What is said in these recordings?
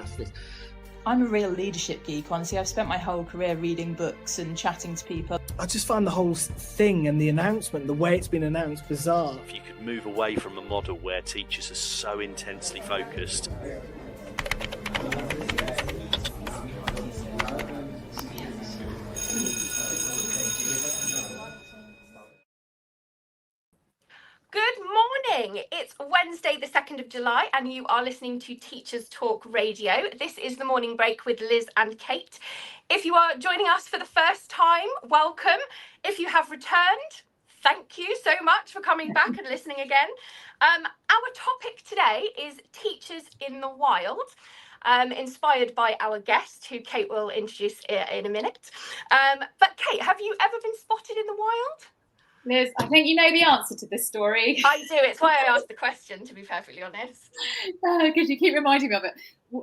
past this. I'm a real leadership geek, honestly. I've spent my whole career reading books and chatting to people. I just find the whole thing and the announcement, the way it's been announced, bizarre. If you could move away from a model where teachers are so intensely focused. Good morning. It's Wednesday, the 2nd of July, and you are listening to Teachers Talk Radio. This is the morning break with Liz and Kate. If you are joining us for the first time, welcome. If you have returned, thank you so much for coming back and listening again. Our topic today is teachers in the wild. Inspired by our guest, who Kate will introduce in a minute. But Kate, have you ever been spotted in the wild? Liz, I think you know the answer to this story. I do. It's why I asked the question, to be perfectly honest. Because you keep reminding me of it.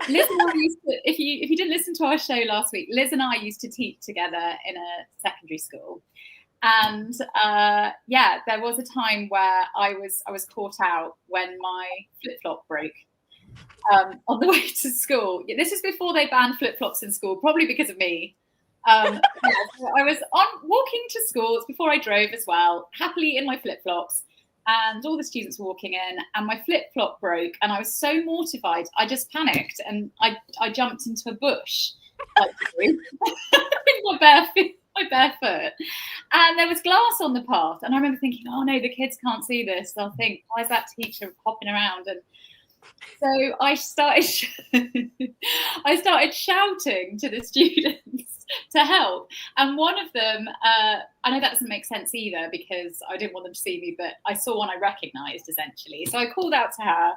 Liz and I used to, if you didn't listen to our show last week, Liz and I used to teach together in a secondary school. And there was a time where I was caught out when my flip-flop broke on the way to school. This is before they banned flip-flops in school, probably because of me. So I was walking to school. It's before I drove as well, happily in my flip-flops, and all the students were walking in, and my flip-flop broke, and I was so mortified I just panicked and I jumped into a bush with my bare foot, and there was glass on the path, and I remember thinking, oh no, the kids can't see this, they'll think, why is that teacher hopping around? And so I started shouting to the students to help, and one of them, I know that doesn't make sense either because I didn't want them to see me, but I saw one I recognised essentially. So I called out to her,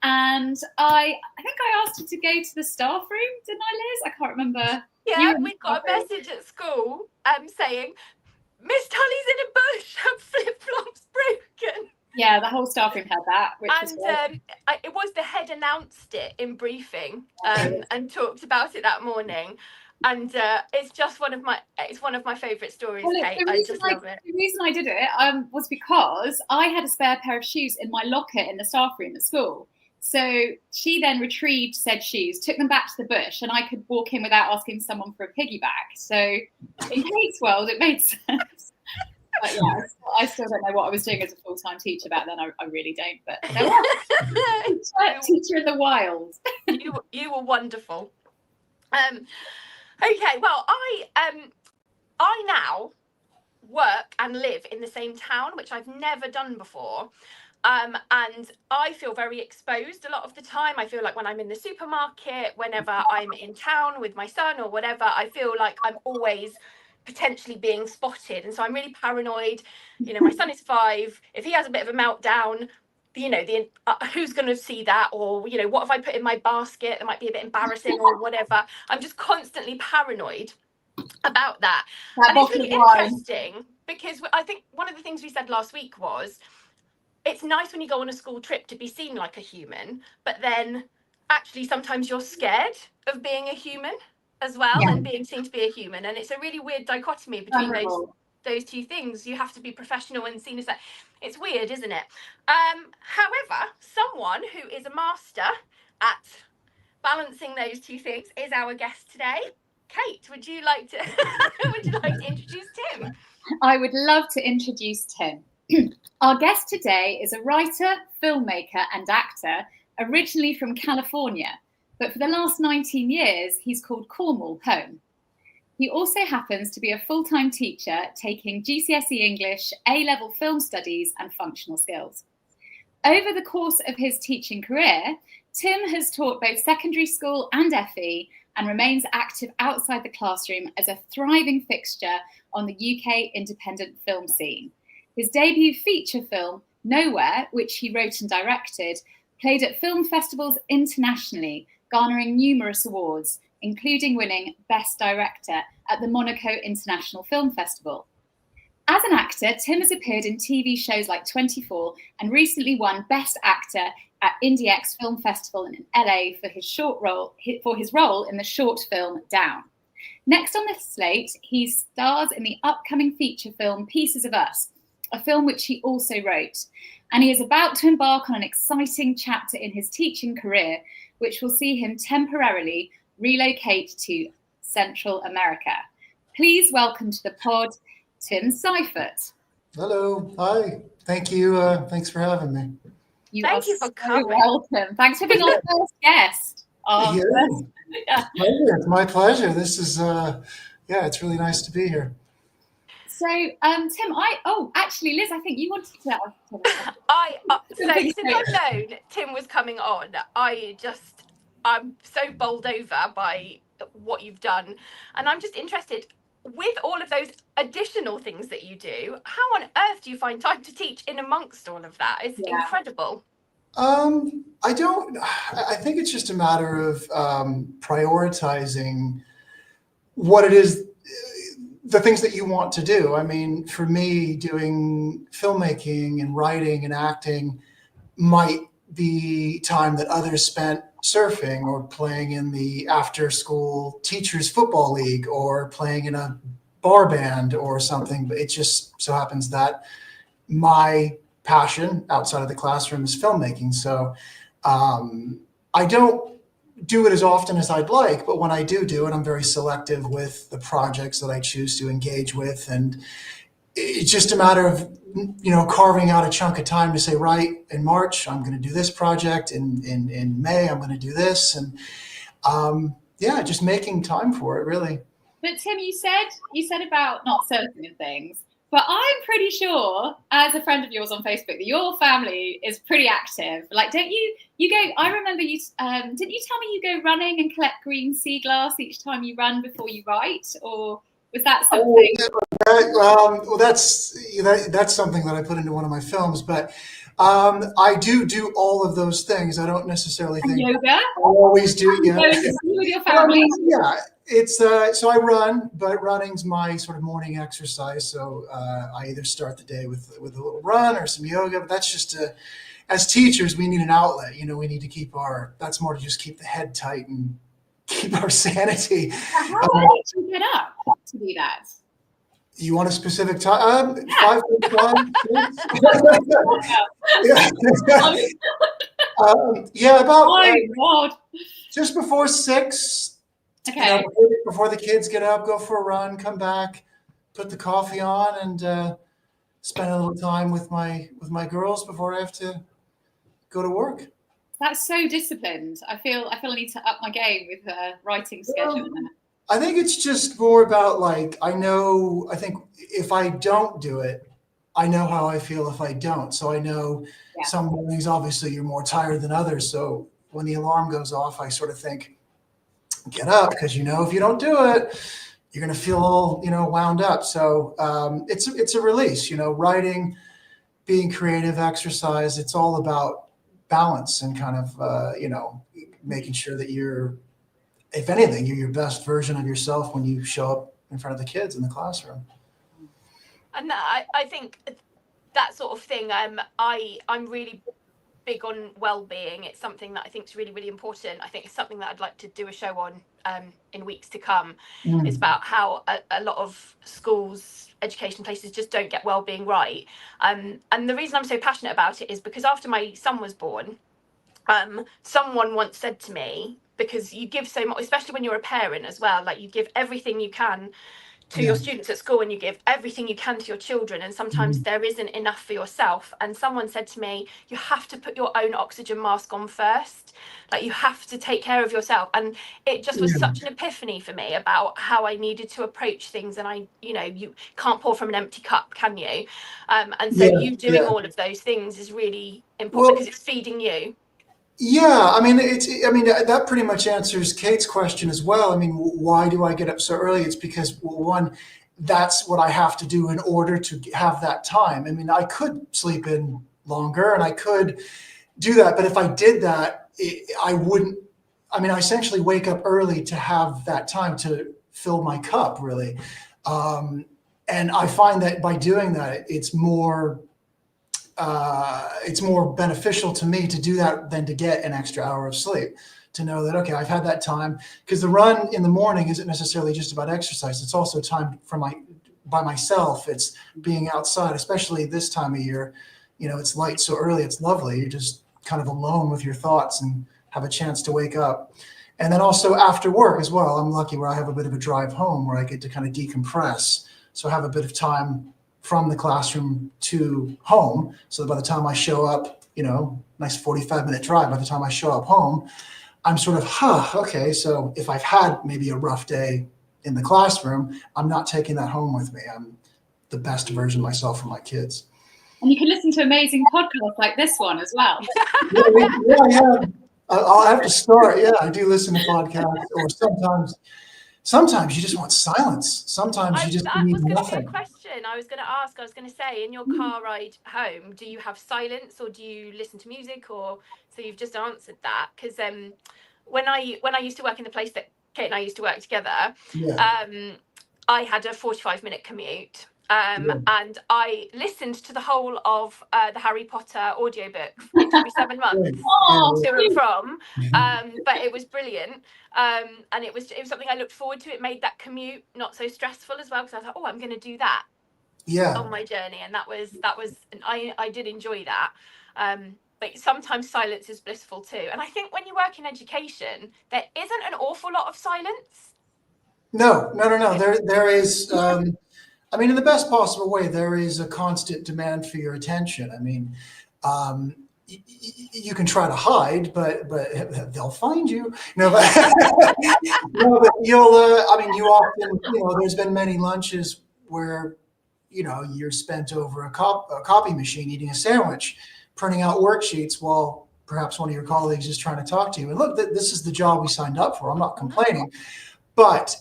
and I think I asked her to go to the staff room, didn't I, Liz? I can't remember. Yeah, we got a message at school saying, Miss Tully's in a bush, her flip-flops broken. Yeah, the whole staff room had that. It was the head announced it in briefing and talked about it that morning. And it's just one of my favourite stories, Kate. I just love it. The reason I did it was because I had a spare pair of shoes in my locker in the staff room at school. So she then retrieved said shoes, took them back to the bush, and I could walk in without asking someone for a piggyback. So in Kate's world, it made sense. But yeah, I still don't know what I was doing as a full-time teacher back then. I really don't. But teacher in the wild. You were wonderful. Okay, well, I now work and live in the same town, which I've never done before. And I feel very exposed a lot of the time. I feel like when I'm in the supermarket, whenever I'm in town with my son or whatever, I feel like I'm always potentially being spotted. And so I'm really paranoid. You know, my son is 5. If he has a bit of a meltdown, you know, who's going to see that? Or, you know, what have I put in my basket that might be a bit embarrassing or whatever? I'm just constantly paranoid about that. And it's really interesting because I think one of the things we said last week was it's nice when you go on a school trip to be seen like a human, but then actually sometimes you're scared of being a human as well, and being seen to be a human. And it's a really weird dichotomy between those two things. You have to be professional and seen as that. It's weird, isn't it? However, someone who is a master at balancing those two things is our guest today. Kate, would you like to introduce Tim? I would love to introduce Tim. Our guest today is a writer, filmmaker and actor, originally from California, but for the last 19 years, he's called Cornwall home. He also happens to be a full-time teacher taking GCSE English, A-level film studies and functional skills. Over the course of his teaching career, Tim has taught both secondary school and FE and remains active outside the classroom as a thriving fixture on the UK independent film scene. His debut feature film, Nowhere, which he wrote and directed, played at film festivals internationally, garnering numerous awards, including winning Best Director at the Monaco International Film Festival. As an actor, Tim has appeared in TV shows like 24 and recently won Best Actor at IndieX Film Festival in LA for his role in the short film Down. Next on the slate, he stars in the upcoming feature film Pieces of Us, a film which he also wrote. And he is about to embark on an exciting chapter in his teaching career which will see him temporarily relocate to Central America. Please welcome to the pod, Tim Seyfert. Hello. Hi. Thank you. Thanks for having me. Thank you for coming. Welcome. Thanks for being our first guest. It's my pleasure. This is, it's really nice to be here. So, Tim, actually, Liz, I think you wanted to ask. So since I've known Tim was coming on, I'm so bowled over by what you've done, and I'm just interested, with all of those additional things that you do, how on earth do you find time to teach in amongst all of that? It's incredible. I think it's just a matter of prioritizing what it is, the things that you want to do. I mean, for me, doing filmmaking and writing and acting might be time that others spent surfing or playing in the after school teachers football league or playing in a bar band or something. But it just so happens that my passion outside of the classroom is filmmaking. So I don't do it as often as I'd like, but when I do it, I'm very selective with the projects that I choose to engage with. And it's just a matter of, carving out a chunk of time to say, right, in March, I'm going to do this project. In May, I'm going to do this. And just making time for it, really. But Tim, you said about not surfing and things, but I'm pretty sure, as a friend of yours on Facebook, that your family is pretty active. Like, don't you go, I remember you, didn't you tell me you go running and collect green sea glass each time you run before you write? Or was that something? That's something that I put into one of my films, but I do all of those things. I don't necessarily think yoga. I always do. Yeah, with your family. It's so I run, but running's my sort of morning exercise. So I either start the day with a little run or some yoga. But that's just as teachers, we need an outlet. We need to keep that's more to just keep the head tight and keep our sanity. How did you get up to do that? You want a specific time? 5:1. About just before 6. Okay. Before the kids get up, go for a run, come back, put the coffee on, and spend a little time with my girls before I have to go to work. That's so disciplined. I feel I need to up my game with writing schedule. I think it's just more about I think if I don't do it, I know how I feel if I don't. So I know some mornings, obviously, you're more tired than others. So when the alarm goes off, I sort of think, get up, because if you don't do it, you're going to feel all wound up. So it's a release. Writing, being creative, exercise. It's all about balance and kind of making sure that you're, if anything, you're your best version of yourself when you show up in front of the kids in the classroom. And I think that sort of thing, I'm really big on well-being. It's something that I think is really, really important. I think it's something that I'd like to do a show on in weeks to come. It's about how a lot of schools, education places just don't get well-being right. And the reason I'm so passionate about it is because after my son was born, someone once said to me, because you give so much, especially when you're a parent as well, you give everything you can to your students at school and you give everything you can to your children, and sometimes there isn't enough for yourself. And someone said to me, you have to put your own oxygen mask on first. You have to take care of yourself. And it just was such an epiphany for me about how I needed to approach things. And you can't pour from an empty cup, can you? And so you doing all of those things is really important because it's feeding you. Yeah, that pretty much answers Kate's question as well. Why do I get up so early? It's because, one, that's what I have to do in order to have that time. I could sleep in longer and I could do that, but if I did that, I wouldn't. I essentially wake up early to have that time to fill my cup, really. And I find that by doing that, it's more beneficial to me to do that than to get an extra hour of sleep, to know that, okay, I've had that time, because the run in the morning isn't necessarily just about exercise. It's also time by myself. It's being outside, especially this time of year. It's light so early. It's lovely. You're just kind of alone with your thoughts and have a chance to wake up. And then also after work as well, I'm lucky where I have a bit of a drive home where I get to kind of decompress. So I have a bit of time from the classroom to home. So that by the time I show up, nice 45-minute drive, by the time I show up home, I'm sort of, okay. So if I've had maybe a rough day in the classroom, I'm not taking that home with me. I'm the best version of myself for my kids. And you can listen to amazing podcasts like this one as well. Yeah. I'll have to start. Yeah, I do listen to podcasts, or sometimes you just want silence. Sometimes you just need that was nothing. going to be a question I was going to ask. I was going to say, in your car ride home, do you have silence or do you listen to music? Or so you've just answered that, because when I used to work in the place that Kate and I used to work together, I had a 45-minute commute. And I listened to the whole of the Harry Potter audiobook. It took me 7 months to and from, but it was brilliant. And it was something I looked forward to. It made that commute not so stressful as well, because I was like, I'm going to do that on my journey. And that was I did enjoy that. But sometimes silence is blissful too. And I think when you work in education, there isn't an awful lot of silence. No. There is. In the best possible way, there is a constant demand for your attention. You can try to hide, but they'll find you. But you'll. You often. There's been many lunches where, you're spent over a copy machine eating a sandwich, printing out worksheets while perhaps one of your colleagues is trying to talk to you. And look, this is the job we signed up for. I'm not complaining, but.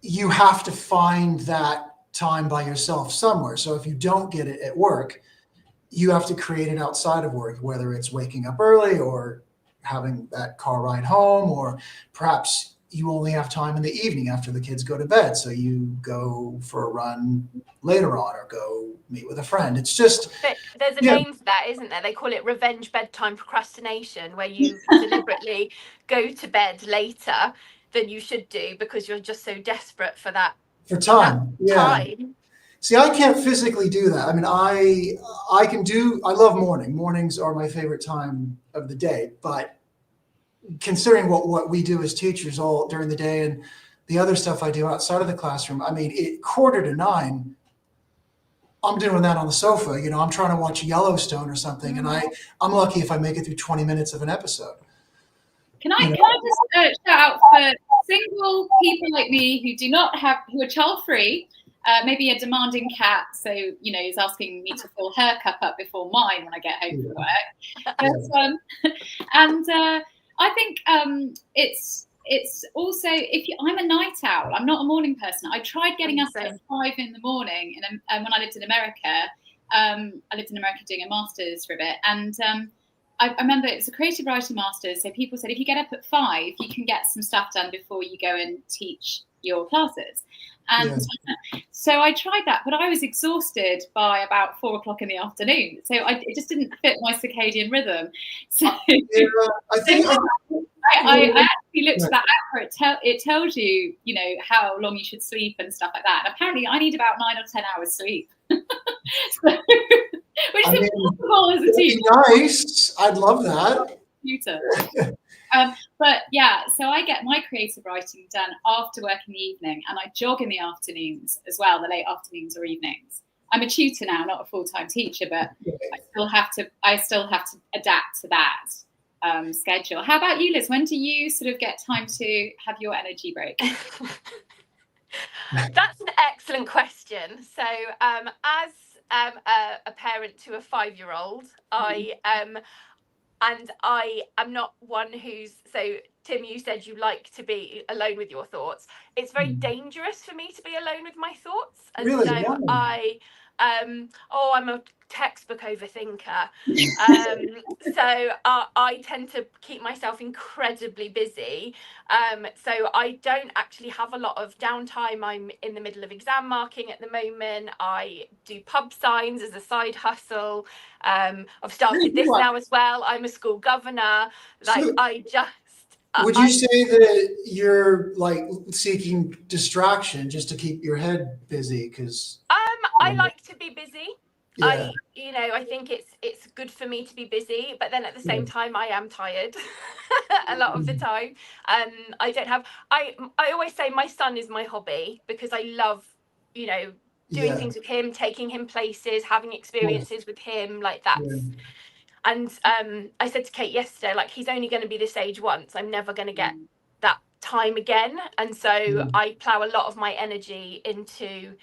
You have to find that time by yourself somewhere. So if you don't get it at work, you have to create it outside of work, whether it's waking up early or having that car ride home, or perhaps you only have time in the evening after the kids go to bed. So you go for a run later on or go meet with a friend. It's just... There's a name for that, isn't there? They call it revenge bedtime procrastination, where you deliberately go to bed later than you should do because you're just so desperate for that. For time. Time. See, I can't physically do that. I love morning. Mornings are my favorite time of the day, but considering what we do as teachers all during the day and the other stuff I do outside of the classroom, 8:45, I'm doing that on the sofa. I'm trying to watch Yellowstone or something, and I'm lucky if I make it through 20 minutes of an episode. Can I just shout out for single people like me who are child-free, maybe a demanding cat, so is asking me to fill her cup up before mine when I get home from work. And I think it's also, I'm a night owl. I'm not a morning person. I tried getting up at 5 in the morning, and when I lived in America, doing a master's for a bit, and I remember it was a creative writing master's, so people said if you get up at 5, you can get some stuff done before you go and teach your classes. And so I tried that, but I was exhausted by about 4 o'clock in the afternoon. So it just didn't fit my circadian rhythm. So I actually looked at that app where it tells you, how long you should sleep and stuff like that. And apparently I need about 9 or 10 hours sleep. Which is impossible as a teacher. Nice. I'd love that. But yeah, so I get my creative writing done after work in the evening, and I jog in the afternoons as well, the late afternoons or evenings. I'm a tutor now, not a full-time teacher, but I still have to adapt to that schedule. How about you, Liz? When do you sort of get time to have your energy break? That's an excellent question. So as a parent to a 5-year-old, I am not one who's, so Tim, you said you like to be alone with your thoughts. It's very dangerous for me to be alone with my thoughts. And really? So I'm a textbook overthinker. So I tend to keep myself incredibly busy. So I don't actually have a lot of downtime. I'm in the middle of exam marking at the moment. I do pub signs as a side hustle. I've started this now as well. I'm a school governor. Would you say that you're seeking distraction just to keep your head busy? Because I like to be busy. Yeah. I think it's good for me to be busy, but then at the same time I am tired a lot of the time. I don't have I always say my son is my hobby because I love, doing things with him, taking him places, having experiences with him, like that's and I said to Kate yesterday, like, he's only going to be this age once. I'm never going to get that time again. And so I plow a lot of my energy into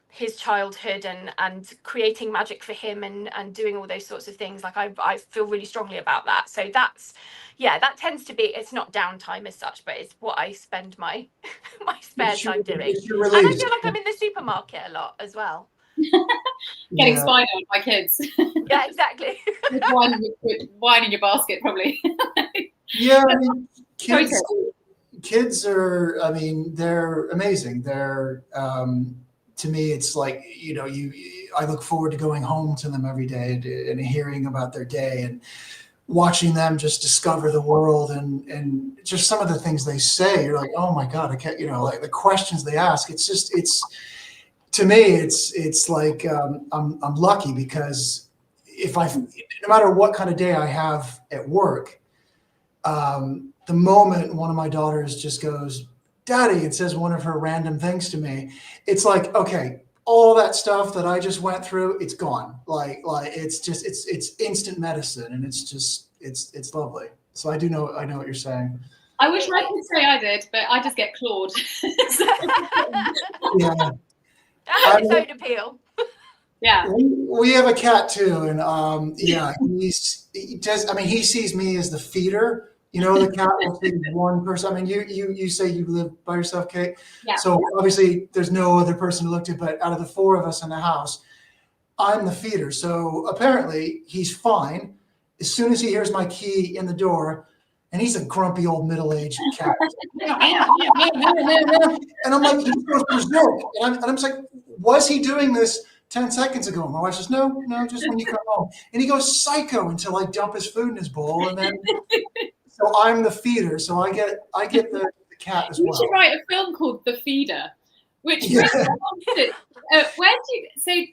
his childhood and creating magic for him and doing all those sorts of things. Like I feel really strongly about that. So that's, that tends to be, it's not downtime as such, but it's what I spend my my spare time doing. And I feel like I'm in the supermarket a lot as well. Getting spied on by kids. Yeah, exactly. with wine in your basket, probably. Yeah, I mean, kids are, I mean, they're amazing. They're, to me, it's like, I look forward to going home to them every day and hearing about their day and watching them just discover the world and just some of the things they say. You're like, oh my God, I can't, like the questions they ask. It's just, to me, it's like, I'm lucky because no matter what kind of day I have at work, the moment one of my daughters just goes, Daddy, and says one of her random things to me, it's like, okay, all that stuff that I just went through, it's gone. Like it's just, it's instant medicine, and it's lovely. So I know what you're saying. I wish I could say I did, but I just get clawed. Yeah. That has its own appeal. Yeah. We have a cat too, and he sees me as the feeder. The cat will see one person. I mean, you say you live by yourself, Kate. Yeah. So obviously there's no other person to look to, but out of the four of us in the house, I'm the feeder. So apparently he's fine as soon as he hears my key in the door, and he's a grumpy old middle-aged cat. And I'm like, he goes berserk. And I'm just like, was he doing this 10 seconds ago? My wife says, no, just when you come home. And he goes psycho until I dump his food in his bowl, and then. So I'm the feeder, so I get the cat as well. You should write a film called The Feeder, which so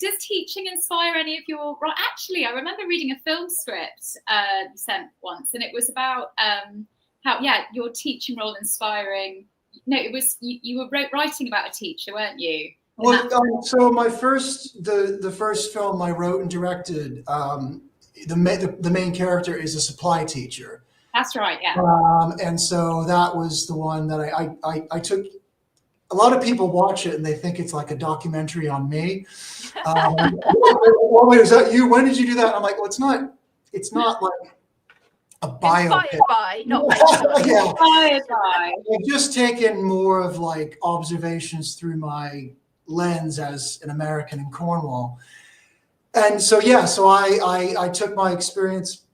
does teaching inspire any of your? Right, actually, I remember reading a film script you sent once, and it was about how your teaching role inspiring. No, it was you were writing about a teacher, weren't you? Well, so my the first film I wrote and directed, the main character is a supply teacher. That's right, yeah. And so that was the one that I took. A lot of people watch it and they think it's like a documentary on me. Wait, is that you? When did you do that? And I'm like, well, it's not like a biopic. Inspired by, not Inspired by. I've just taken more of like observations through my lens as an American in Cornwall. And so, so I took my experience,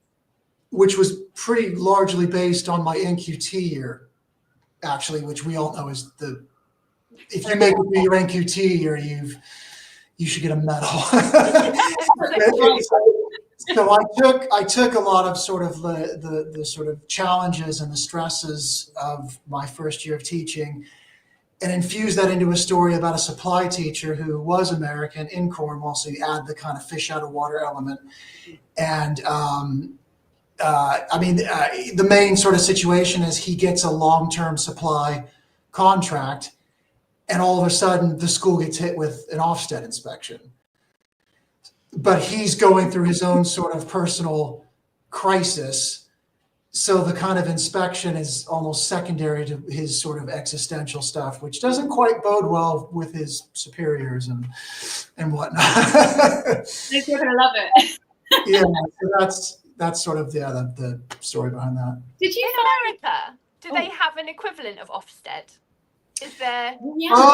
which was pretty largely based on my NQT year, actually, which we all know is if you make it through your NQT year, you should get a medal. So I took a lot of sort of the sort of challenges and the stresses of my first year of teaching and infused that into a story about a supply teacher who was American in Cornwall. So you add the kind of fish out of water element. And the main sort of situation is he gets a long-term supply contract, and all of a sudden the school gets hit with an Ofsted inspection. But he's going through his own sort of personal crisis. So the kind of inspection is almost secondary to his sort of existential stuff, which doesn't quite bode well with his superiors and whatnot. They're going to love it. Yeah, so that's sort of the story behind that. Did you in America? Do they have an equivalent of Ofsted? Is there? Yeah.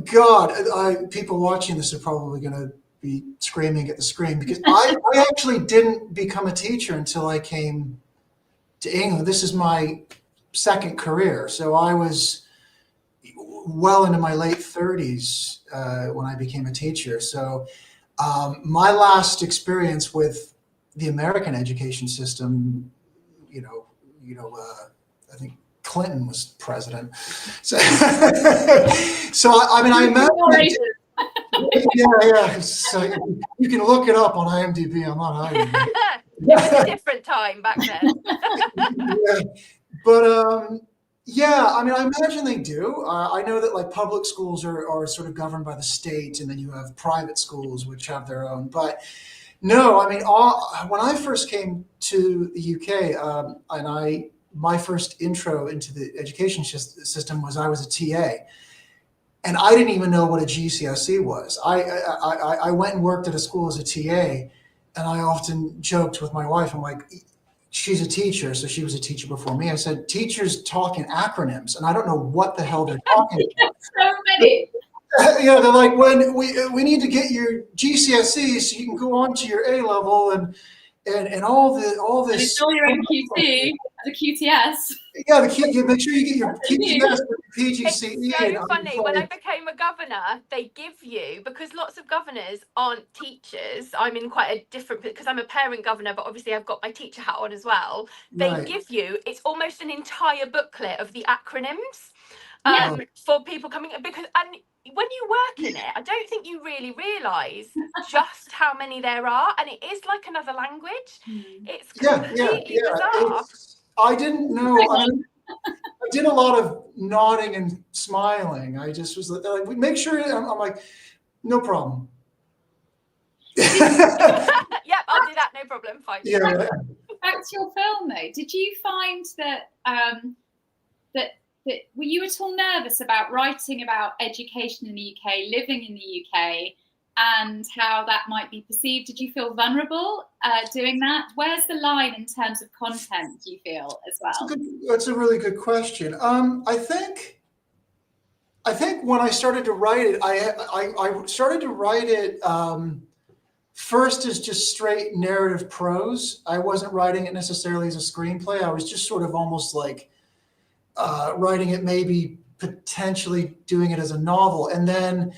God, people watching this are probably going to be screaming at the screen because I actually didn't become a teacher until I came to England. This is my second career, so I was well into my late 30s when I became a teacher. So my last experience with the American education system, I think Clinton was president. So, I imagine. Yeah. So you can look it up on IMDb. I'm not hiding it. It was a different time back then. Yeah. But yeah, I mean, I imagine they do. I know that like public schools are sort of governed by the state, and then you have private schools which have their own. But no, I mean, when I first came to the UK, and my first intro into the education system was I was a TA, and I didn't even know what a GCSE was. I went and worked at a school as a TA, and I often joked with my wife. I'm like, she's a teacher, so she was a teacher before me. I said, teachers talk in acronyms, and I don't know what the hell they're talking about. So many. Yeah, they're like, when we need to get your GCSE so you can go on to your A level and all this. And it's all your own QT, the QTS. Yeah, make sure you get your QTS or PGCE. It's so funny. When I became a governor, they give you, because lots of governors aren't teachers. I'm in quite a different, because I'm a parent governor, but obviously I've got my teacher hat on as well. They give you, it's almost an entire booklet of the acronyms for people coming, because, and when you work in it, I don't think you really realise just how many there are, and it is like another language. It's completely bizarre. I didn't know. I did a lot of nodding and smiling. I just was like, make sure. I'm like, no problem. Yep, I'll do that. No problem. Fine. Yeah. Back to your film, though. Did you find that that were you at all nervous about writing about education in the UK, living in the UK, and how that might be perceived? Did you feel vulnerable doing that? Where's the line in terms of content, do you feel, as well? That's a really good question. I think when I started to write it, I started to write it first as just straight narrative prose. I wasn't writing it necessarily as a screenplay. I was just sort of almost like writing it, maybe potentially doing it as a novel. And then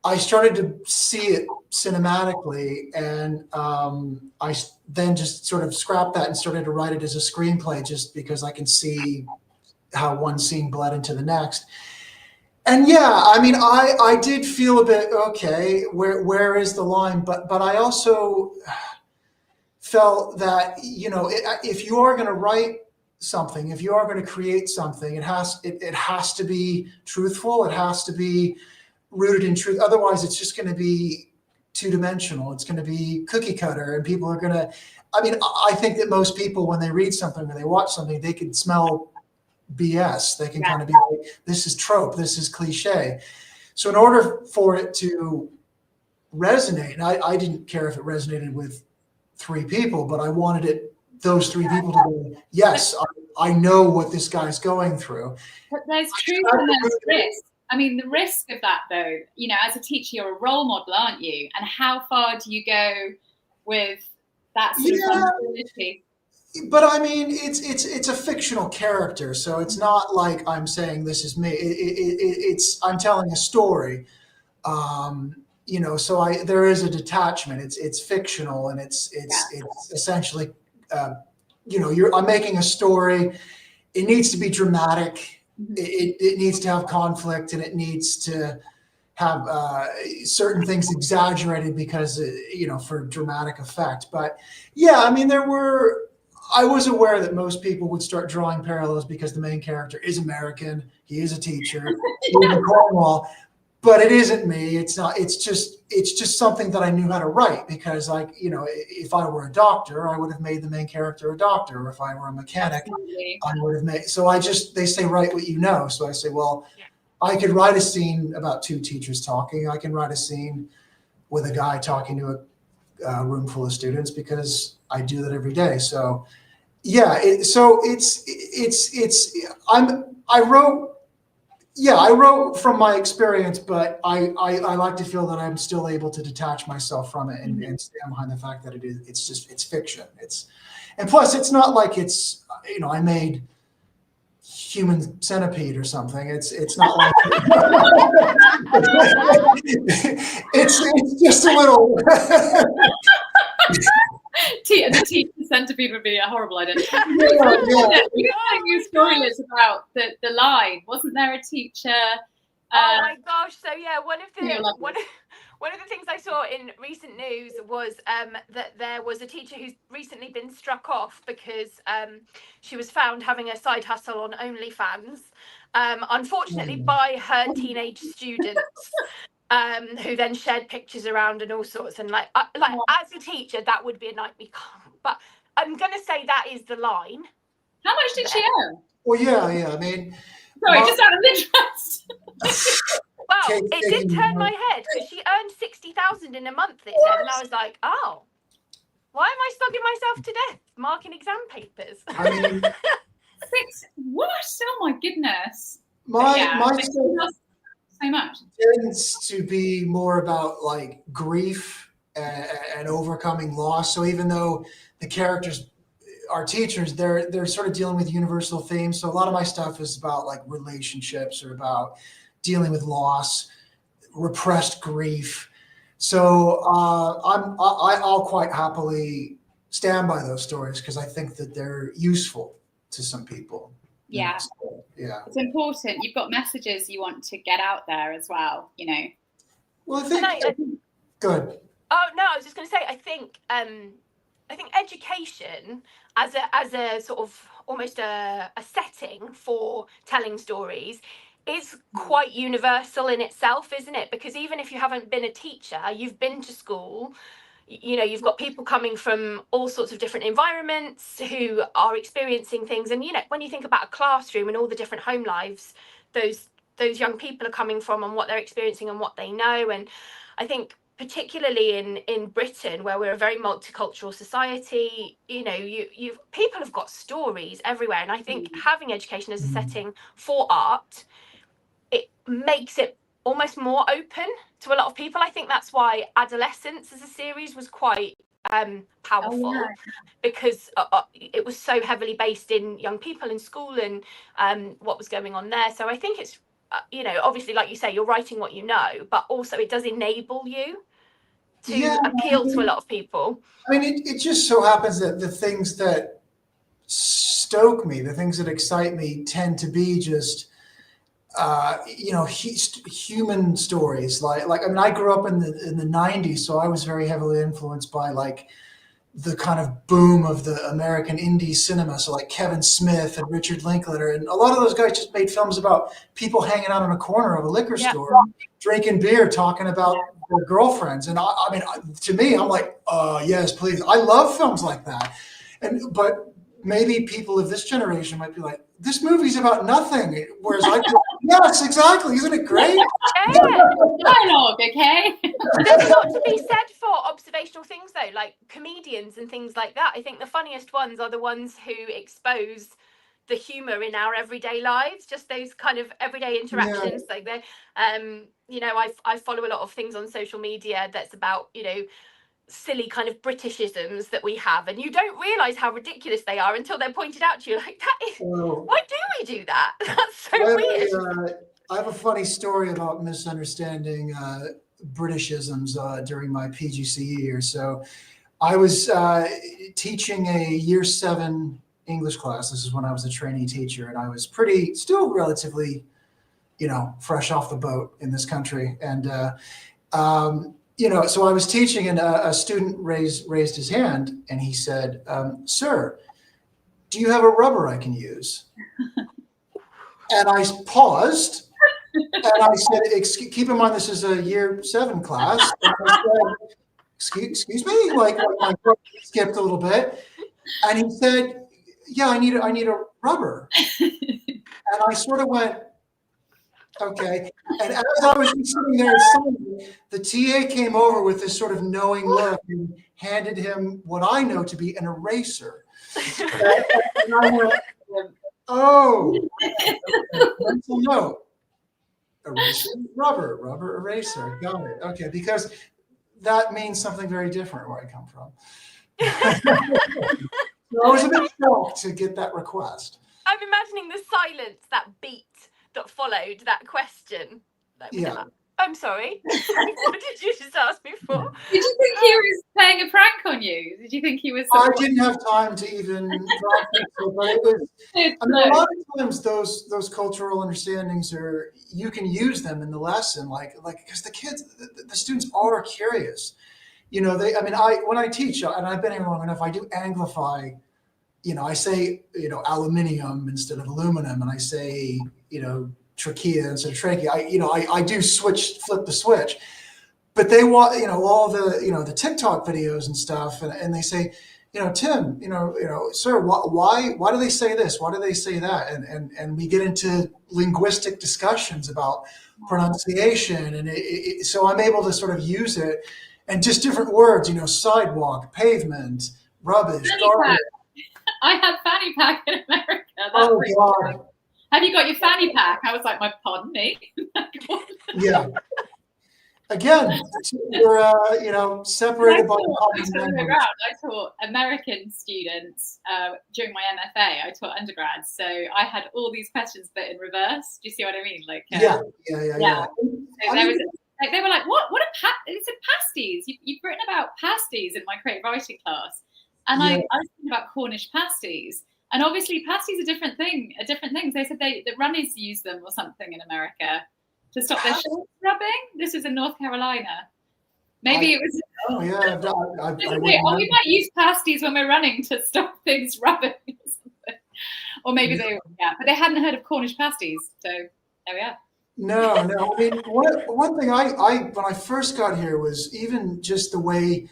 I started to see it cinematically, and I then just sort of scrapped that and started to write it as a screenplay, just because I can see how one scene bled into the next. And yeah, I mean, I did feel a bit, okay, where is the line? But I also felt that, you know, if you are going to write something, if you are going to create something, it has to be truthful. It has to be rooted in truth. Otherwise, it's just going to be two-dimensional. It's going to be cookie cutter, and people are going to, I mean, I think that most people, when they read something or they watch something, they can smell BS. They can kind of be like, this is trope, this is cliche. So in order for it to resonate, and I didn't care if it resonated with 3 people, but I wanted those 3 people to go, yes, I know what this guy's going through. But there's truth and there's risk. I mean, the risk of that, though, you know, as a teacher, you're a role model, aren't you? And how far do you go with that sort of vulnerability? But I mean, it's a fictional character, so it's not like I'm saying this is me. I'm telling a story, you know. So there is a detachment. It's fictional, and it's essentially, you know, I'm making a story. It needs to be dramatic. It needs to have conflict, and it needs to have certain things exaggerated because, you know, for dramatic effect. But yeah, I mean, I was aware that most people would start drawing parallels because the main character is American. He is a teacher. He lives in Cornwall, but it isn't me. It's not. It's just something that I knew how to write, because, like, you know, if I were a doctor, I would have made the main character a doctor. Or if I were a mechanic, I would have made. So they say write what you know. So I say, well, I could write a scene about 2 teachers talking. I can write a scene with a guy talking to a room full of students, because I do that every day. So yeah, I wrote from my experience, but I like to feel that I'm still able to detach myself from it and stand behind the fact that it's fiction. And plus it's not like it's, you know, I made Human Centipede or something. It's not like it's just a little. The teacher centipede would be a horrible idea. You were telling your story, Liz, about the line. Wasn't there a teacher Oh my gosh! So yeah, one of You'll love the things I saw in recent news was that there was a teacher who's recently been struck off because she was found having a side hustle on OnlyFans, unfortunately by her teenage students, who then shared pictures around and all sorts. And like as a teacher, that would be a nightmare. But I'm gonna say that is the line. How much did she earn? Well, yeah. I mean, Sorry, just out of interest. Well, it did turn my head because she earned 60,000 in a month. It said, and I was like, oh, why am I slugging myself to death marking exam papers? I mean, What? Oh my goodness. my stuff so much tends to be more about like grief and overcoming loss. So even though the characters are teachers, they're sort of dealing with universal themes. So a lot of my stuff is about like relationships or about dealing with loss, repressed grief. So I'll quite happily stand by those stories because I think that they're useful to some people. Yeah. So, yeah. It's important. You've got messages you want to get out there as well, you know. Well, I think good. Oh no, I was just going to say, I think education as a sort of almost a setting for telling stories is quite universal in itself, isn't it? Because even if you haven't been a teacher, you've been to school, you know, you've got people coming from all sorts of different environments who are experiencing things. And, you know, when you think about a classroom and all the different home lives those young people are coming from and what they're experiencing and what they know. And I think particularly in Britain, where we're a very multicultural society, you know, people have got stories everywhere. And I think having education as a setting for art, it makes it almost more open to a lot of people. I think that's why Adolescence as a series was quite powerful, because it was so heavily based in young people in school and what was going on there. So I think it's, you know, obviously, like you say, you're writing what you know, but also it does enable you to appeal to a lot of people. I mean, it just so happens that the things that stoke me, the things that excite me, tend to be just you know, human stories. Like I mean, I grew up in the 90s, so I was very heavily influenced by like the kind of boom of the American indie cinema. So like Kevin Smith and Richard Linklater, and a lot of those guys just made films about people hanging out in a corner of a liquor store, drinking beer, talking about their girlfriends. And I mean, to me, I'm like, yes, please. I love films like that. But maybe people of this generation might be like, this movie's about nothing. Whereas I go, yes, exactly. Isn't it great? Dialogue, okay? There's a lot to be said for observational things, though, like comedians and things like that. I think the funniest ones are the ones who expose the humor in our everyday lives, just those kind of everyday interactions. Like they, you know, I follow a lot of things on social media that's about, you know, silly kind of Britishisms that we have, and you don't realize how ridiculous they are until they're pointed out to you. Like, that is, why do we do that? That's so weird. I have a funny story about misunderstanding Britishisms during my PGCE years. So I was teaching a year 7 English class. This is when I was a trainee teacher, and I was still relatively, you know, fresh off the boat in this country. And you know, so I was teaching, and a student raised his hand, and he said, "Sir, do you have a rubber I can use?" And I paused, and I said, "Keep in mind, this is a year 7 class." And I said, excuse me, like my throat skipped a little bit, and he said, "Yeah, I need a rubber." And I sort of went, okay. And as I was sitting there, the TA came over with this sort of knowing look and handed him what I know to be an eraser. And I went, oh, mental note. Eraser, rubber, eraser. Got it. Okay, because that means something very different where I come from. So I was a bit shocked to get that request. I'm imagining the silence, that beat that followed that question. Like, I'm sorry. What did you just ask me for? Did you think he was playing a prank on you? Did you think he was? I didn't have time to even draw picture, but it was. I mean, a lot of times those cultural understandings you can use them in the lesson, like because the kids, the students are curious. When I teach, and I've been here long enough, I do anglify. I say aluminium instead of aluminum, and I say trachea instead of trachea. I do flip the switch. But they want, all the TikTok videos and stuff, and they say, Tim, sir, why do they say this? Why do they say that? And we get into linguistic discussions about pronunciation, and so I'm able to sort of use it, and just different words, sidewalk, pavement, rubbish, garbage. I had fanny pack in America. Oh God! Have you got your fanny pack? I was like, pardon me. Yeah. Again, we're separated by I taught American students during my MFA. I taught undergrads, so I had all these questions, but in reverse. Do you see what I mean? Like, yeah. So they were like, "What? It's a pasties. You've written about pasties in my creative writing class," and I was thinking about Cornish pasties. And obviously, pasties are different things. They said the runnies use them or something in America to stop their shoulders rubbing. This was in North Carolina. Maybe it was. Oh yeah. We might use pasties when we're running to stop things rubbing, or maybe but they hadn't heard of Cornish pasties. So there we are. No. I mean, one thing I when I first got here was even just the way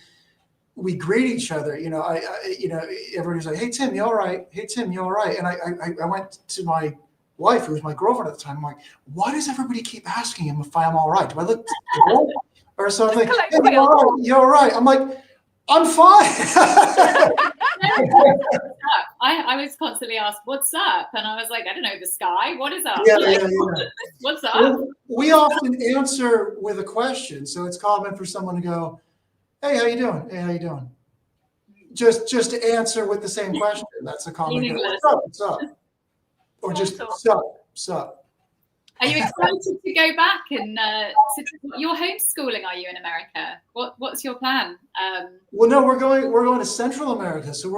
we greet each other. Everybody's like, "Hey Tim, you all right? Hey Tim, you all right?" And I went to my wife, who was my girlfriend at the time. I'm like, why does everybody keep asking him if I'm all right? Do I look old or something? Hey, you're all right. I'm like, I'm fine. I was constantly asked, "What's up?" And I was like, "I don't know, the sky. What is up?" Yeah. What's up? We often answer with a question, so it's common for someone to go, "Hey, how you doing? Hey, how you doing?" Just to answer with the same question. That's a common. What's up? Or just sup. Are you excited to go back and you're homeschooling? Are you in America? What's your plan? Well, no, we're going to Central America. So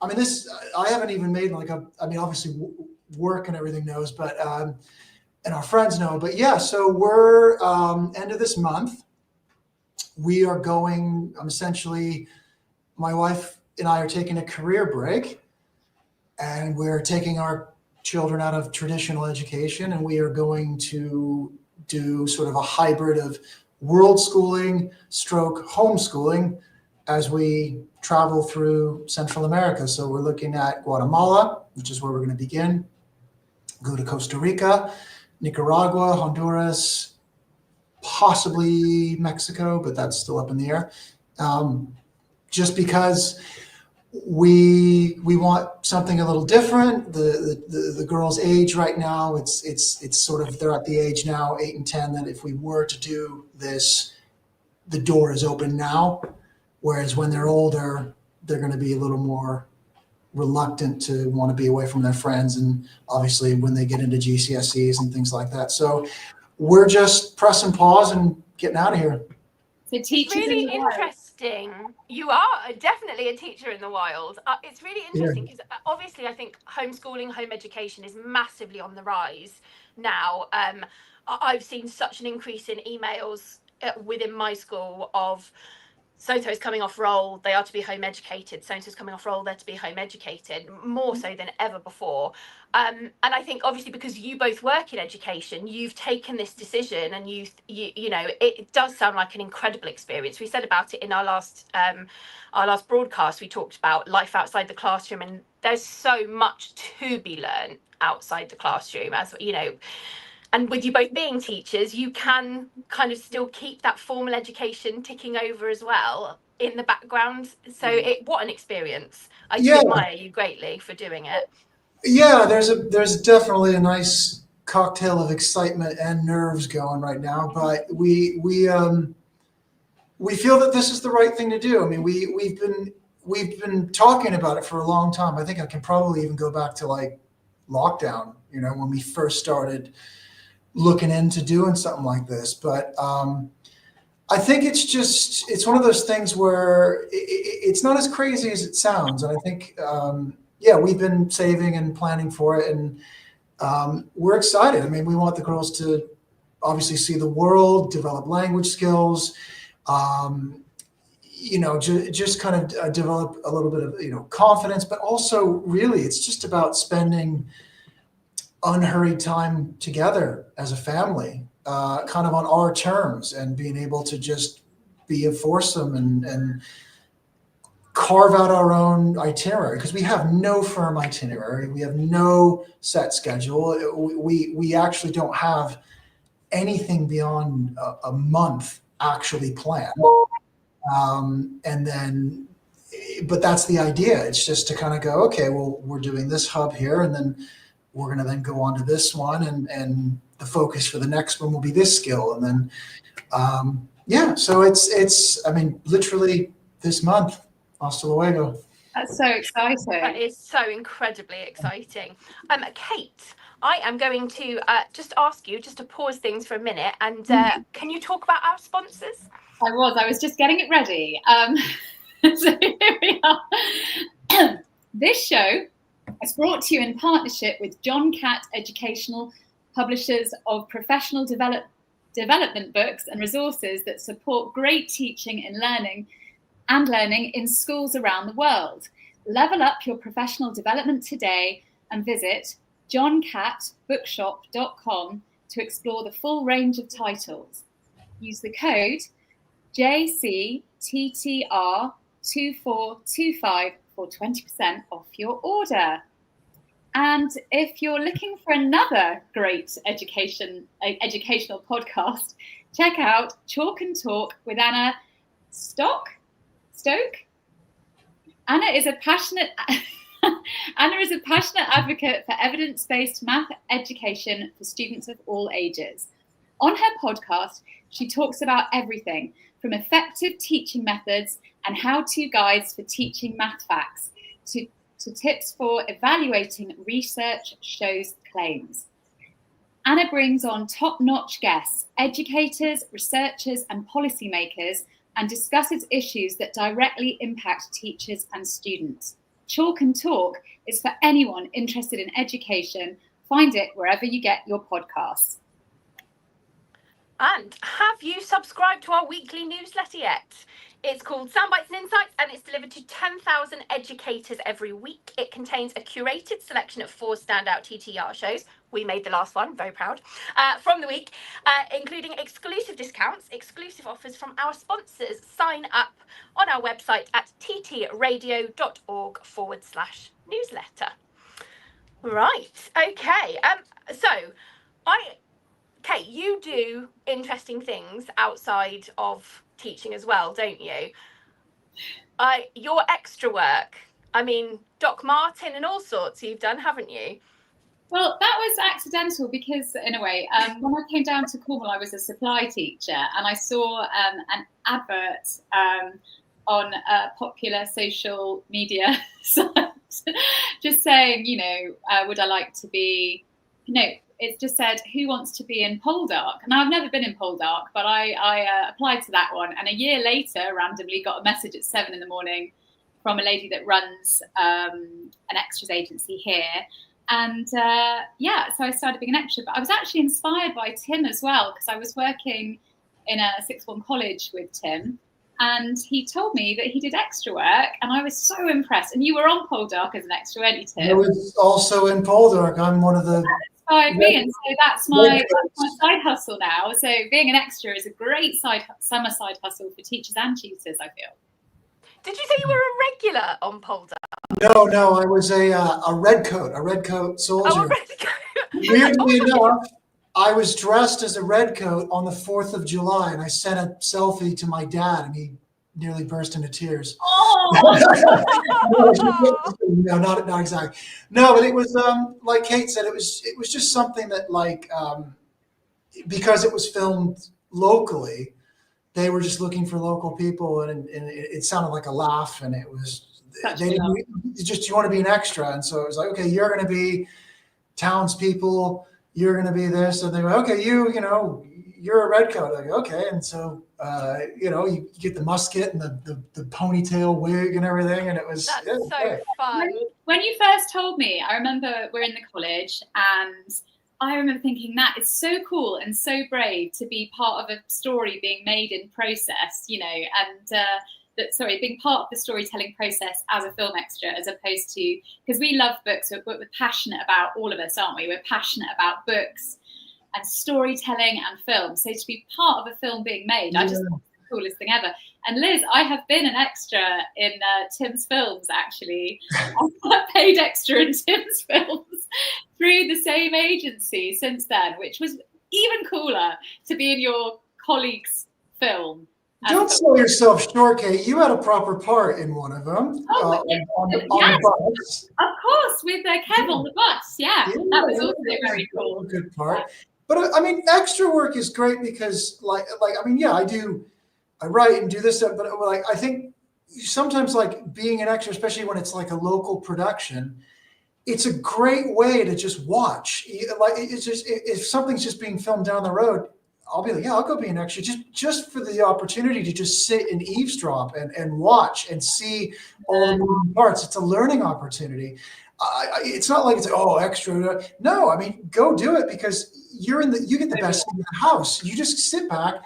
I haven't even made obviously work and everything knows, but and our friends know. But yeah, so we're end of this month. We are going. Essentially, my wife and I are taking a career break, and we're taking our children out of traditional education, and we are going to do sort of a hybrid of world schooling / homeschooling as we travel through Central America. So we're looking at Guatemala, which is where we're going to begin, go to Costa Rica, Nicaragua, Honduras, possibly Mexico, but that's still up in the air. Just because we want something a little different. The girls' age right now, it's sort of, they're at the age now, 8 and 10, that if we were to do this, the door is open now. Whereas when they're older, they're going to be a little more reluctant to want to be away from their friends, and obviously when they get into GCSEs and things like that. So we're just pressing pause and getting out of here. So teachers really interesting. You are definitely a teacher in the wild. It's really interesting because obviously I think homeschooling, home education is massively on the rise now. I've seen such an increase in emails within my school of so-and-so's coming off roll, they are to be home educated. So-and-so's coming off roll, they're to be home educated, more so than ever before. And I think obviously because you both work in education, you've taken this decision, and you know, it does sound like an incredible experience. We said about it in our last broadcast. We talked about life outside the classroom, and there's so much to be learned outside the classroom, as you know. And with you both being teachers, you can kind of still keep that formal education ticking over as well in the background. So what an experience. I do admire you greatly for doing it. Yeah, there's definitely a nice cocktail of excitement and nerves going right now, but we feel that this is the right thing to do. I mean, we've been talking about it for a long time. I think I can probably even go back to like lockdown, you know, when we first started looking into doing something like this. But I think it's one of those things where it's not as crazy as it sounds. And I think, we've been saving and planning for it, and we're excited. I mean, we want the girls to obviously see the world, develop language skills, just kind of develop a little bit of, confidence, but also really it's just about spending unhurried time together as a family, kind of on our terms, and being able to just be a foursome and carve out our own itinerary, because we have no firm itinerary. We have no set schedule. We actually don't have anything beyond a month actually planned. But that's the idea. It's just to kind of go, okay, well, we're doing this hub here, and then we're going to then go on to this one, and the focus for the next one will be this skill. And then, so it's, I mean, literally this month, hasta luego. That's so exciting. That is so incredibly exciting. Kate, I am going to just ask you just to pause things for a minute, and can you talk about our sponsors? I was just getting it ready. So here we are. This show is brought to you in partnership with John Catt Educational, publishers of professional development books and resources that support great teaching and learning in schools around the world. Level up your professional development today and visit johncattbookshop.com to explore the full range of titles. Use the code JCTTR2425 for 20% off your order. And if you're looking for another great educational podcast, check out Chalk and Talk with Anna Stoke. Anna is a passionate advocate for evidence-based math education for students of all ages. On her podcast, she talks about everything from effective teaching methods and how-to guides for teaching math facts to tips for evaluating research shows claims. Anna brings on top-notch guests, educators, researchers, and policymakers, and discusses issues that directly impact teachers and students. Chalk and Talk is for anyone interested in education. Find it wherever you get your podcasts. And have you subscribed to our weekly newsletter yet? It's called Soundbites and Insights, and it's delivered to 10,000 educators every week. It contains a curated selection of 4 standout TTR shows. We made the last one, very proud, from the week, including exclusive discounts, exclusive offers from our sponsors. Sign up on our website at ttradio.org/newsletter. Right, okay. Kate, you do interesting things outside of teaching as well, don't you? Your extra work, I mean, Doc Martin and all sorts you've done, haven't you? Well, that was accidental because, in a way, when I came down to Cornwall, I was a supply teacher, and I saw an advert on a popular social media site just saying, would I like to be, it just said, who wants to be in Poldark? And I've never been in Poldark, but I applied to that one. And a year later, randomly got a message at 7 a.m. from a lady that runs an extras agency here. And so I started being an extra. But I was actually inspired by Tim as well, because I was working in a sixth form college with Tim. And he told me that he did extra work, and I was so impressed. And you were on Poldark as an extra, weren't you, Tim? I was also in Poldark. I'm one of the... Me, and so that's my side hustle now. So being an extra is a great summer side hustle for teachers and tutors, I feel. Did you say you were a regular on Poldark? No, I was a redcoat soldier. Oh, a redcoat. Weirdly enough, I was dressed as a redcoat on the 4th of July, and I sent a selfie to my dad, and he nearly burst into tears. Oh. No, not exactly. No, but it was like Kate said, it was just something that, like, because it was filmed locally, they were just looking for local people, and it sounded like a laugh, and it was they didn't just, you want to be an extra, and so it was like, okay, you're going to be townspeople you're going to be this. And they go, okay, you're a redcoat. I go, okay. And so, you get the musket and the ponytail wig and everything. And it was That's so great. fun. When you first told me, I remember we're in the college, and I remember thinking that is so cool and so brave to be part of a story being made in process, being part of the storytelling process as a film extra, as opposed to, because we love books, we're passionate about, all of us, aren't we? We're passionate about books and storytelling and film. So to be part of a film being made, I just think it's the coolest thing ever. And Liz, I have been an extra in Tim's films, actually. I've paid extra in Tim's films through the same agency since then, which was even cooler to be in your colleague's film. Don't sell yourself short, Kate. You had a proper part in one of them. On the bus. Of course, with Kev on the bus. Yeah, that was also very cool. A good part. But I mean, extra work is great because, I write and do this stuff, but I think sometimes, like, being an extra, especially when it's like a local production, it's a great way to just watch. Like, it's just, if something's just being filmed down the road, I'll be like, yeah, I'll go be an extra just for the opportunity to just sit and eavesdrop and watch and see all the moving parts. It's a learning opportunity. It's not like it's extra. No, I mean, go do it because you get the best thing in the house. You just sit back,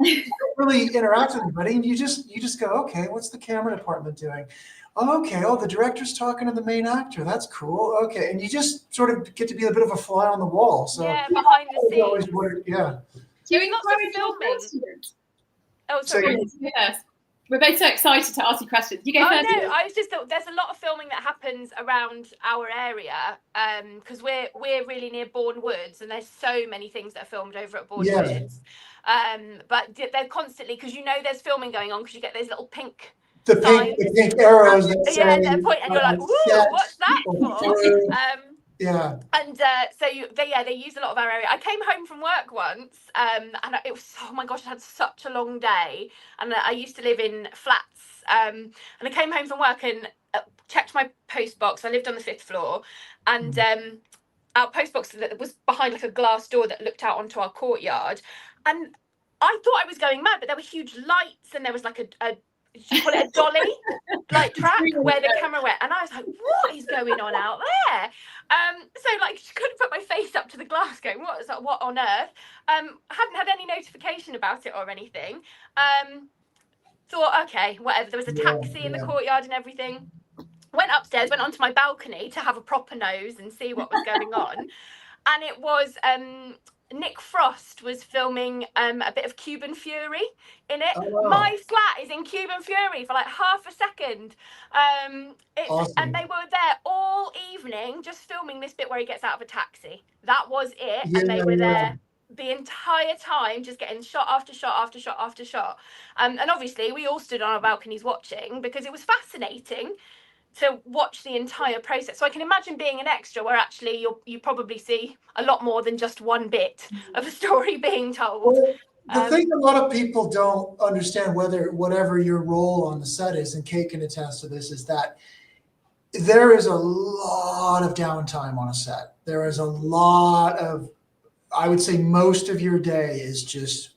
you don't really interact with anybody, and you just go, okay, what's the camera department doing? Oh, okay. Oh, the director's talking to the main actor. That's cool. Okay, and you just sort of get to be a bit of a fly on the wall. So behind the scenes. Doing lots of filming. Oh, sorry. Yes. We're both so excited to ask you questions. You go first. No, I was just thought there's a lot of filming that happens around our area because we're really near Bourne Woods, and there's so many things that are filmed over at Bourne Woods. But they're constantly, because there's filming going on, because you get those little pink pink arrows. That point, and you're like, "Ooh, what's that for?" And they use a lot of our area. I came home from work once, and it was, oh my gosh, I had such a long day, and I used to live in flats, and I came home from work and checked my post box. I lived on the 5th floor, and our post box was behind like a glass door that looked out onto our courtyard, and I thought I was going mad, but there were huge lights, and there was like a you call it a dolly like track where the camera went, and I was like, what is going on out there? So like, couldn't put my face up to the glass going, what on earth? Hadn't had any notification about it or anything. Thought, okay, whatever. There was a taxi in the courtyard and everything. Went upstairs, went onto my balcony to have a proper nose and see what was going on, and it was Nick Frost was filming a bit of Cuban Fury in it. Oh, wow. My flat is in Cuban Fury for like half a second. Awesome. And they were there all evening just filming this bit where he gets out of a taxi. That was it. And they were there the entire time, just getting shot after shot after shot after shot. And obviously we all stood on our balconies watching because it was fascinating to watch the entire process. So I can imagine being an extra where actually you probably see a lot more than just one bit of a story being told. Well, the thing a lot of people don't understand, whatever your role on the set is, and Kate can attest to this, is that there is a lot of downtime on a set. There is a lot of, I would say most of your day is just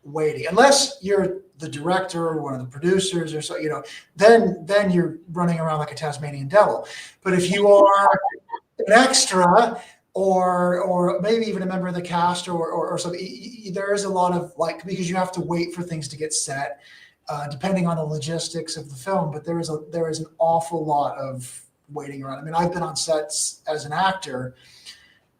waiting, unless you're the director or one of the producers or so, then you're running around like a Tasmanian devil. But if you are an extra or maybe even a member of the cast or something, there is a lot of because you have to wait for things to get set, depending on the logistics of the film. But there is an awful lot of waiting around. I mean, I've been on sets as an actor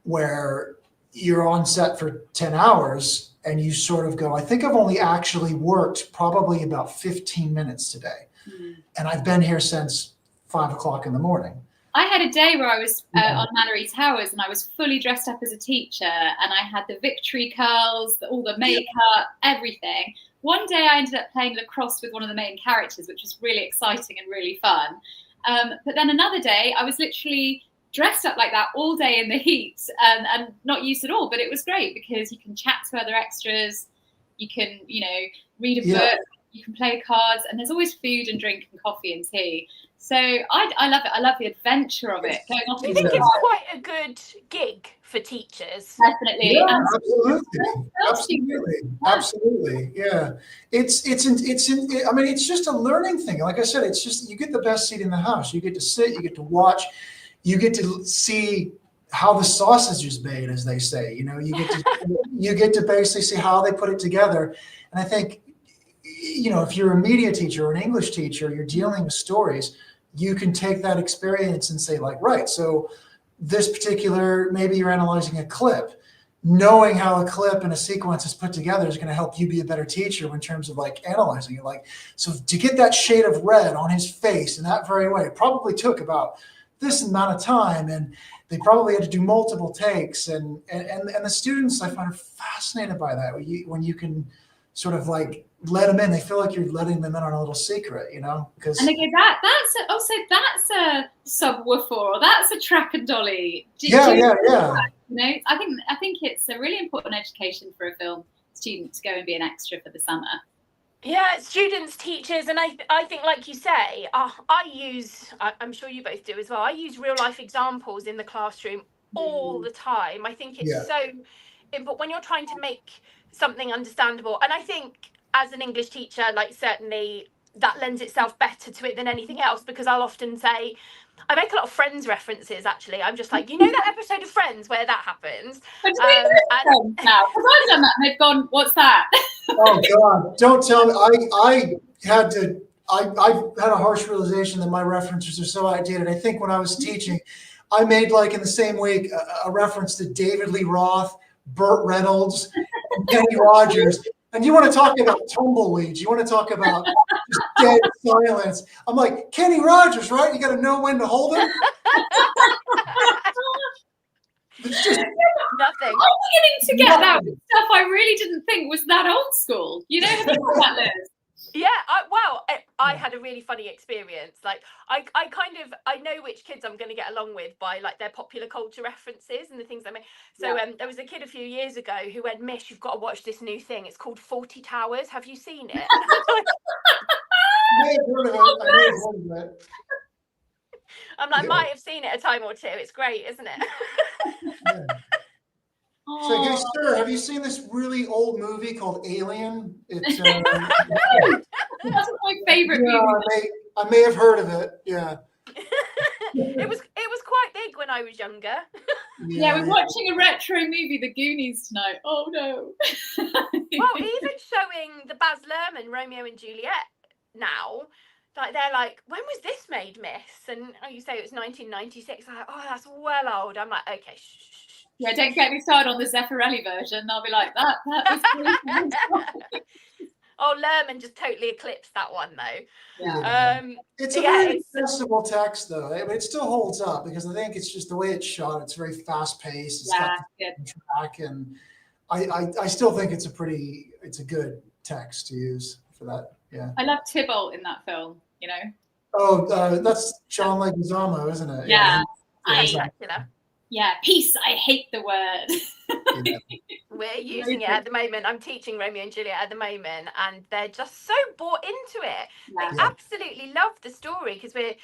where you're on set for 10 hours and you sort of go, I think I've only actually worked probably about 15 minutes today. Mm-hmm. And I've been here since 5 o'clock in the morning. I had a day where I was on Mallory Towers and I was fully dressed up as a teacher, and I had the victory curls, all the makeup, everything. One day I ended up playing lacrosse with one of the main characters, which was really exciting and really fun. But then another day I was literally dressed up like that all day in the heat and not used at all. But it was great because you can chat to other extras, you can, read a book, You can play cards, and there's always food and drink and coffee and tea. So I love it. I love the adventure of it. Going off. Do you think it's quite a good gig for teachers? Definitely. Yeah, And absolutely. Yeah, I mean, it's just a learning thing. Like I said, it's just you get the best seat in the house. You get to sit, you get to watch, you get to see how the sausage is made, as they say. You know, you get to basically see how they put it together. And I think, you know, if you're a media teacher or an English teacher, you're dealing with stories. You can take that experience and say, like, right, so this particular, maybe you're analyzing a clip. Knowing how a clip and a sequence is put together is going to help you be a better teacher in terms of like analyzing it. Like, so to get that shade of red on his face in that very way, it probably took about this amount of time, and they probably had to do multiple takes. And the students, I find, are fascinated by that. When you can sort of like let them in, they feel like you're letting them in on a little secret, you know? Because and they go, that's a subwoofer, or that's a track and dolly. Yeah. You know, I think it's a really important education for a film student to go and be an extra for the summer. Yeah, students, teachers, and I think, like you say, I'm sure you both do as well, I use real life examples in the classroom all the time. I think it's so important when you're trying to make something understandable. And I think as an English teacher, like, certainly that lends itself better to it than anything else, because I'll often say, I make a lot of Friends references, actually. I'm just like, you know that episode of Friends where that happens? But do they know now? Because I've done that and they've gone, what's that? Oh God, don't tell me. I've had a harsh realization that my references are so outdated. I think when I was teaching, I made, like, in the same week a reference to David Lee Roth, Burt Reynolds, and Kenny Rogers. And you want to talk about tumbleweeds? You want to talk about just dead silence? I'm like, Kenny Rogers, right? You got to know when to hold him. It's just nothing. I'm beginning to get that stuff I really didn't think was that old school. You know, have you got that, Liz? Yeah, I had a really funny experience. Like, I know which kids I'm going to get along with by, like, their popular culture references and the things they make. So there was a kid a few years ago who went, Miss, you've got to watch this new thing. It's called 40 Towers. Have you seen it? I may have heard of it. I'm like, I might have seen it a time or two. It's great, isn't it? Yeah. So, hey, sir, have you seen this really old movie called Alien? It's That's my favorite movie. I may have heard of it. Yeah. It was quite big when I was younger. Yeah, we're watching a retro movie, The Goonies, tonight. Oh no. Well, even showing the Baz Luhrmann Romeo and Juliet now, like, they're like, when was this made, Miss? And you say it was 1996. I'm like, oh, that's well old. I'm like, okay, shh. Yeah, don't get me started on the Zeffirelli version. I'll be like, that was Oh, Luhrmann just totally eclipsed that one, though. Yeah. It's a very accessible text, though. I mean, it still holds up because I think it's just the way it's shot. It's very fast paced. It's got the track, and I still think it's a good text to use for that. Yeah. I love Tybalt in that film. You know. Oh, that's John Leguizamo, isn't it? Yeah. Yeah, peace. I hate the word. Yeah. We're using it at the moment. I'm teaching Romeo and Juliet at the moment, and they're just so bought into it. They absolutely love the story, because we're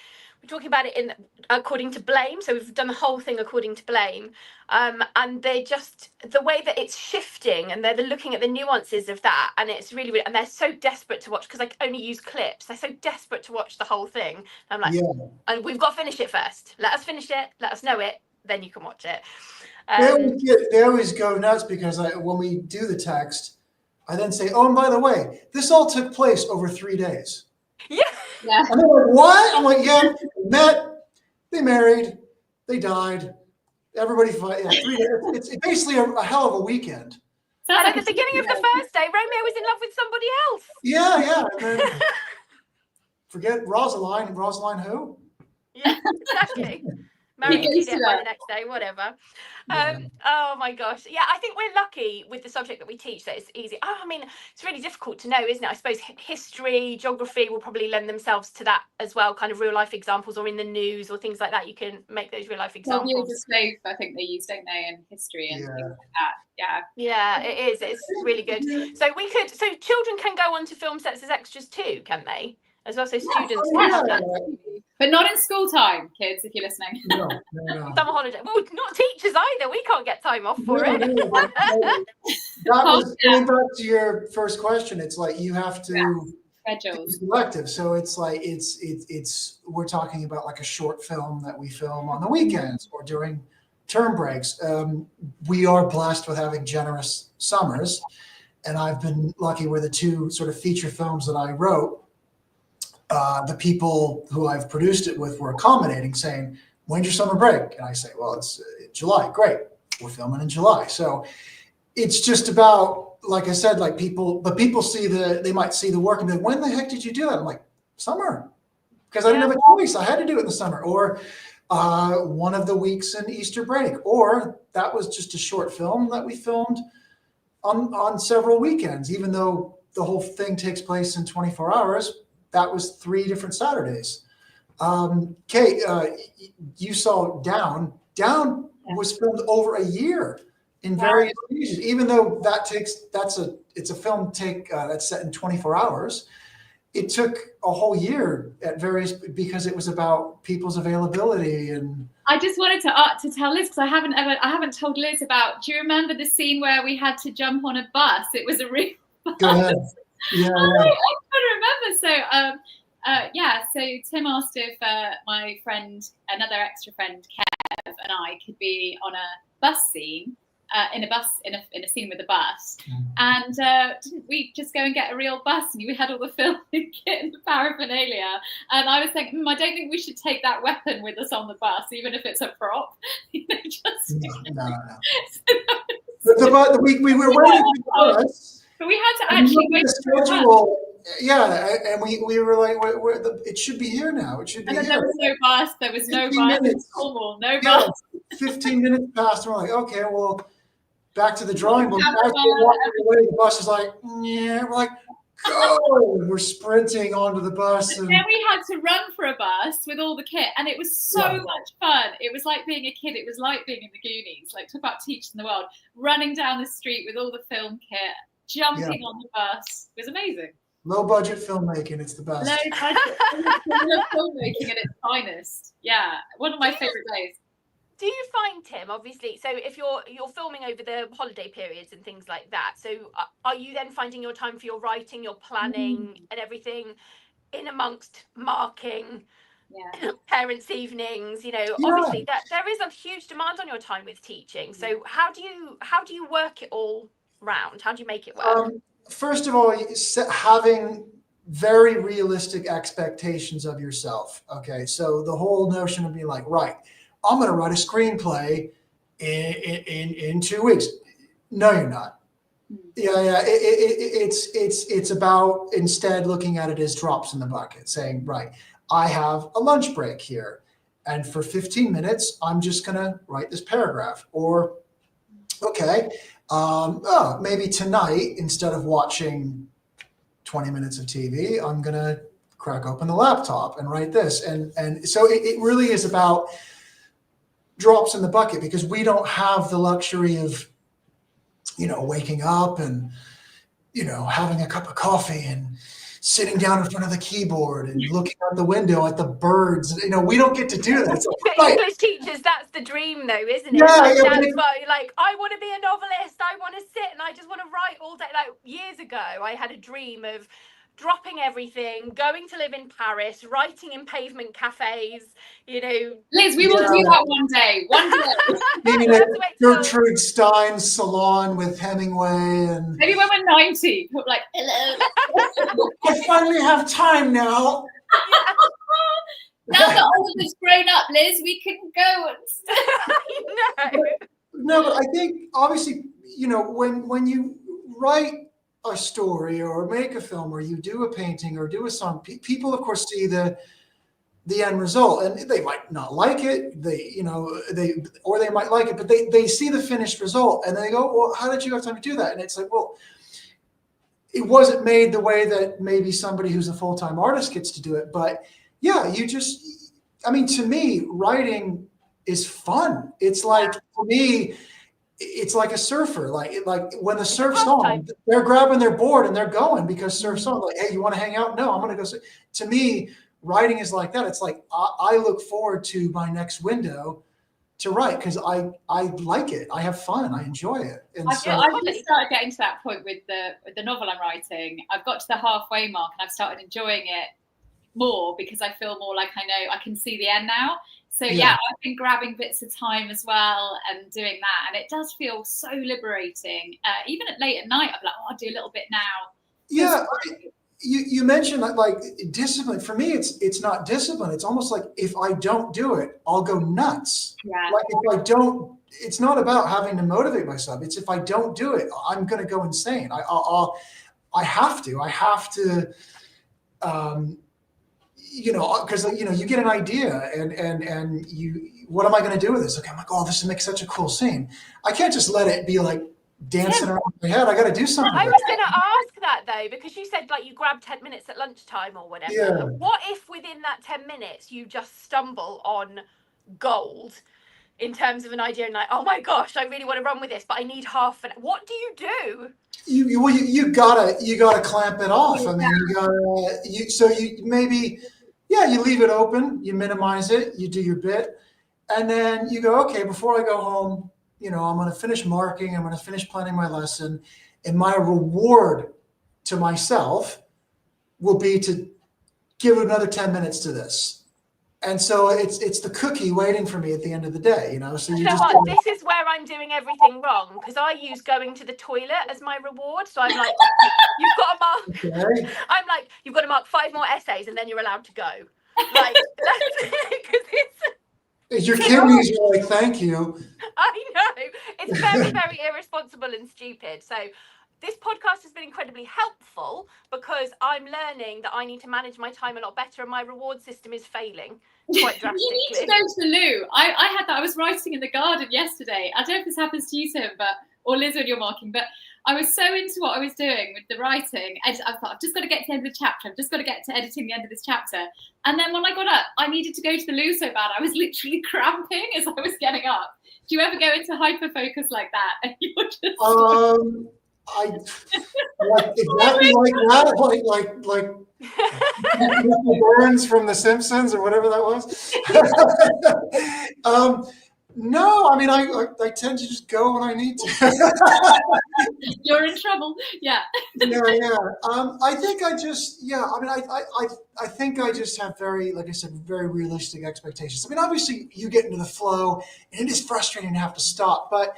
talking about it in according to Blame. So we've done the whole thing according to Blame, and they just, the way that it's shifting, and they're looking at the nuances of that, and it's really, really, and they're so desperate to watch, because I only use clips. They're so desperate to watch the whole thing. And I'm like, and we've got to finish it first. Let us finish it. Let us know it. Then you can watch it. They always go nuts because when we do the text, I then say, oh, and by the way, this all took place over 3 days. Yeah. And they're like, what? I'm like, yeah, they met, they married, they died. Everybody fight. Yeah, 3 days. It's basically a hell of a weekend. And at the beginning of the first day, Romeo was in love with somebody else. Yeah. And then, forget Rosalind. Rosalind who? Yeah, exactly. Marry He a goes Juliet to by that. the next day, whatever. Yeah. Oh my gosh. Yeah, I think we're lucky with the subject that we teach that it's easy. Oh, I mean, it's really difficult to know, isn't it? I suppose history, geography will probably lend themselves to that as well, kind of real life examples, or in the news or things like that. You can make those real life 12 years examples. a slave, I think they use, don't they, in history and things like that. Yeah. Yeah, it is. It's really good. So children can go onto film sets as extras too, can they? As well, so students can have them. But not in school time, kids, if you're listening. No. Summer holiday. Well, not teachers either. We can't get time off for it. That was going back to your first question. It's like you have to Schedules. be selective. So it's like it's we're talking about like a short film that we film on the weekends or during term breaks. We are blessed with having generous summers, and I've been lucky where the two sort of feature films that I wrote, the people who I've produced it with were accommodating, saying, "When's your summer break?" And I say, "Well, it's July." Great, we're filming in July. So it's just about, like I said, like people see they might see the work and be like, "When the heck did you do that?" I'm like, "Summer," because I didn't have a choice. I had to do it in the summer, or one of the weeks in Easter break, or that was just a short film that we filmed on several weekends, even though the whole thing takes place in 24 hours. That was 3 different Saturdays. Kate, you saw Down. Down was filmed over a year in various stages, even though it's a film that's set in 24 hours. It took a whole year at various, because it was about people's availability. And I just wanted to tell Liz, because I haven't told Liz about. Do you remember the scene where we had to jump on a bus? It was a real bus. Go ahead. Yeah. I couldn't remember. So Tim asked if my friend, another extra friend, Kev, and I could be on a bus scene, in a scene with a bus. And didn't we just go and get a real bus, and we had all the filming kit and the paraphernalia? And I was thinking, I don't think we should take that weapon with us on the bus, even if it's a prop. No. We were waiting for the bus. But we had to actually wait for the schedule. Yeah, and we were like, it should be here now. It should be and then here. there was no bus. There was no 15 bus. minutes. No bus. 15 minutes passed, and we're like, okay, well, back to the drawing board. As we're walking away, the bus is like, yeah. We're like, go. And we're sprinting onto the bus. And then we had to run for a bus with all the kit, and it was so much fun. It was like being a kid. It was like being in the Goonies. Like, talk about teaching the world. Running down the street with all the film kit, jumping on the bus. It was amazing. Low budget filmmaking, it's the best. Low budget filmmaking at its finest. Yeah, one of my favorite days. Do you find, Tim, obviously, so if you're filming over the holiday periods and things like that, so are you then finding your time for your writing, your planning and everything in amongst marking, parents' evenings, obviously that there is a huge demand on your time with teaching. So how do you work it all round? How do you make it work? First of all, having very realistic expectations of yourself. Okay, so the whole notion of being like, right, I'm going to write a screenplay in 2 weeks. No, you're not. Yeah. It's about instead looking at it as drops in the bucket, saying, right, I have a lunch break here, and for 15 minutes, I'm just going to write this paragraph. Or, okay, maybe tonight, instead of watching 20 minutes of TV, I'm going to crack open the laptop and write this. And so it really is about drops in the bucket, because we don't have the luxury of, waking up and, having a cup of coffee and sitting down in front of the keyboard and looking out the window at the birds. We don't get to do that. For English teachers, that's the dream, though, isn't it? Like, I want to be a novelist. I want to sit and I just want to write all day. Like, years ago, I had a dream of dropping everything, going to live in Paris, writing in pavement cafes, Liz, we will do that one day. Being in Gertrude Stein's salon with Hemingway, and maybe when we're 90, we're like, hello. I finally have time now. Now that all of us grown up, Liz, we can go and No, but I think obviously, when you write a story or make a film or you do a painting or do a song, people of course see the the end result, and they might not like it. They might like it, but they see the finished result and they go, well, how did you have time to do that? And it's like, well, it wasn't made the way that maybe somebody who's a full-time artist gets to do it. But yeah, to me, writing is fun. It's like, to me, it's like a surfer. Like when the surf's on, they're grabbing their board and they're going because surf's on. Like, hey, you want to hang out? No, I'm going to go. To me, writing is like that. It's like, I look forward to my next window to write because I like it. I have fun. I enjoy it. And I've just started getting to that point with the novel I'm writing. I've got to the halfway mark and I've started enjoying it more because I feel more like I know I can see the end now. So yeah, I've been grabbing bits of time as well and doing that, and it does feel so liberating. Even late at night, I'm like, oh, I'll do a little bit now. Yeah. You mentioned that, like, discipline. For me, it's not discipline. It's almost like if I don't do it, I'll go nuts. Yeah. Like if I don't, it's not about having to motivate myself. It's if I don't do it, I'm going to go insane. I have to, because you get an idea and what am I going to do with this? Okay, I'm like, oh, this makes such a cool scene. I can't just let it be like dancing around my head. I got to do something. I was going to ask that though, because you said like you grab 10 minutes at lunchtime or whatever. Yeah. What if within that 10 minutes you just stumble on gold in terms of an idea and like, oh my gosh, I really want to run with this, but I need half an hour. What do you do? You gotta clamp it off. I mean, you leave it open, you minimize it, you do your bit, and then you go, okay, before I go home, I'm going to finish marking, I'm going to finish planning my lesson, and my reward to myself will be to give another 10 minutes to this. And so it's the cookie waiting for me at the end of the day, So this is where I'm doing everything wrong, because I use going to the toilet as my reward. So I'm like, you've got to mark. Okay. I'm like, you've got to mark 5 more essays, and then you're allowed to go. Like, because your kidneys are like, thank you. I know. It's very, very irresponsible and stupid. So this podcast has been incredibly helpful because I'm learning that I need to manage my time a lot better and my reward system is failing quite drastically. You need to go to the loo. I had that. I was writing in the garden yesterday. I don't know if this happens to you, Tim, or Liz when you're marking, but I was so into what I was doing with the writing. I thought, I've just got to get to the end of the chapter. I've just got to get to editing the end of this chapter. And then when I got up, I needed to go to the loo so bad. I was literally cramping as I was getting up. Do you ever go into hyperfocus like that? And you're just I like exactly like that, like Burns from The Simpsons or whatever that was. No, I mean, I tend to just go when I need to. You're in trouble. Yeah. Yeah. I think I just, I think I just have very, like I said, very realistic expectations. I mean, obviously you get into the flow and it is frustrating to have to stop, but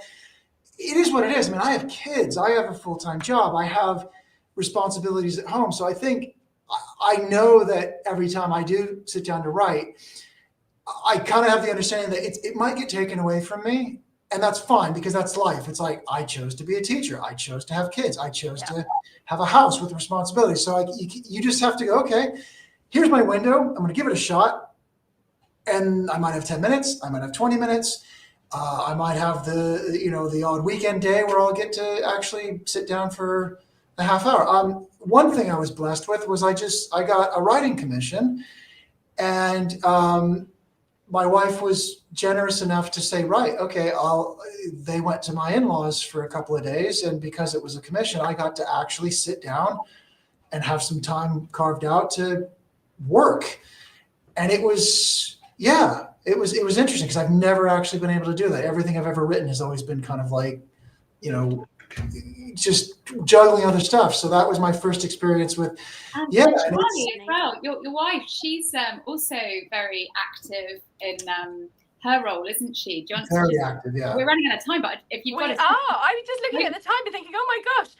it is what it is. I mean, I have kids, I have a full-time job, I have responsibilities at home. So I think I know that every time I do sit down to write, I kind of have the understanding that it might get taken away from me, and that's fine because that's life. It's like, I chose to be a teacher. I chose to have kids. I chose to have a house with responsibilities. So you just have to go, okay, here's my window. I'm going to give it a shot. And I might have 10 minutes. I might have 20 minutes. I might have the odd weekend day where I'll get to actually sit down for a half hour. One thing I was blessed with was I got a writing commission, and my wife was generous enough to say, right, okay, they went to my in-laws for a couple of days. And because it was a commission, I got to actually sit down and have some time carved out to work. And it was interesting because I've never actually been able to do that. Everything I've ever written has always been kind of like, just juggling other stuff. So that was my first experience with, Tully as well. Your wife, she's also very active in her role, isn't she? Do you want very active, yeah. We're running out of time, but if you've got I was just looking at the time and thinking, oh my gosh.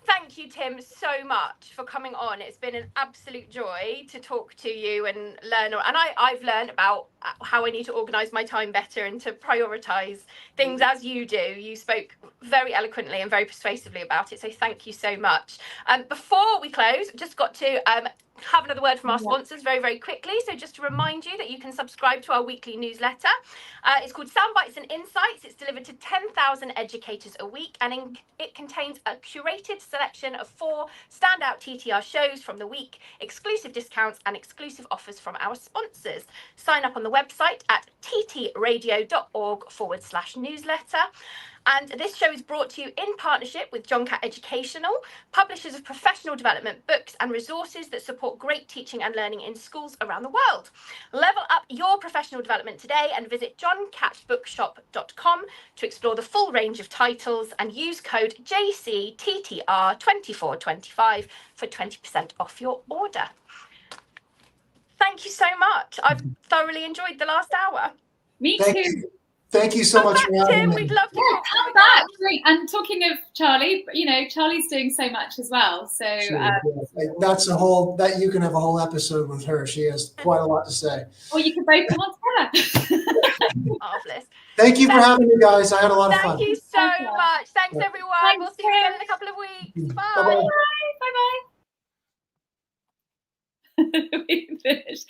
thank you, Tim, so much for coming on. It's been an absolute joy to talk to you and learn. And I've learned about how I need to organise my time better and to prioritise things as you do. You spoke very eloquently and very persuasively about it. So thank you so much. Before we close, just got to have another word from our sponsors very, very quickly. So just to remind you that you can subscribe to our weekly newsletter. It's called Soundbites and Insights. It's delivered to 10,000 educators a week, and it contains a curated selection of 4 standout TTR shows from the week, exclusive discounts and exclusive offers from our sponsors. Sign up on the website at ttradio.org/newsletter. And this show is brought to you in partnership with John Catt Educational, publishers of professional development books and resources that support great teaching and learning in schools around the world. Level up your professional development today and visit johncattbookshop.com to explore the full range of titles and use code JCTTR2425 for 20% off your order. Thank you so much. I've thoroughly enjoyed the last hour. Me Thank too. you. Thank you so Come much back, for having Tim. me. We'd love to talk to you Come again. back. Great. And talking of Charlie, you know, Charlie's doing so much as well. So That's a whole, that you can have a whole episode with her. She has quite a lot to say. or you can both come on together. Marvellous. Thank you for having me, guys. I had a lot of fun. Thank you so much. Thanks, everyone. Thanks, We'll see you again Tim. in a couple of weeks. Bye-bye. Bye. Bye bye. We finished.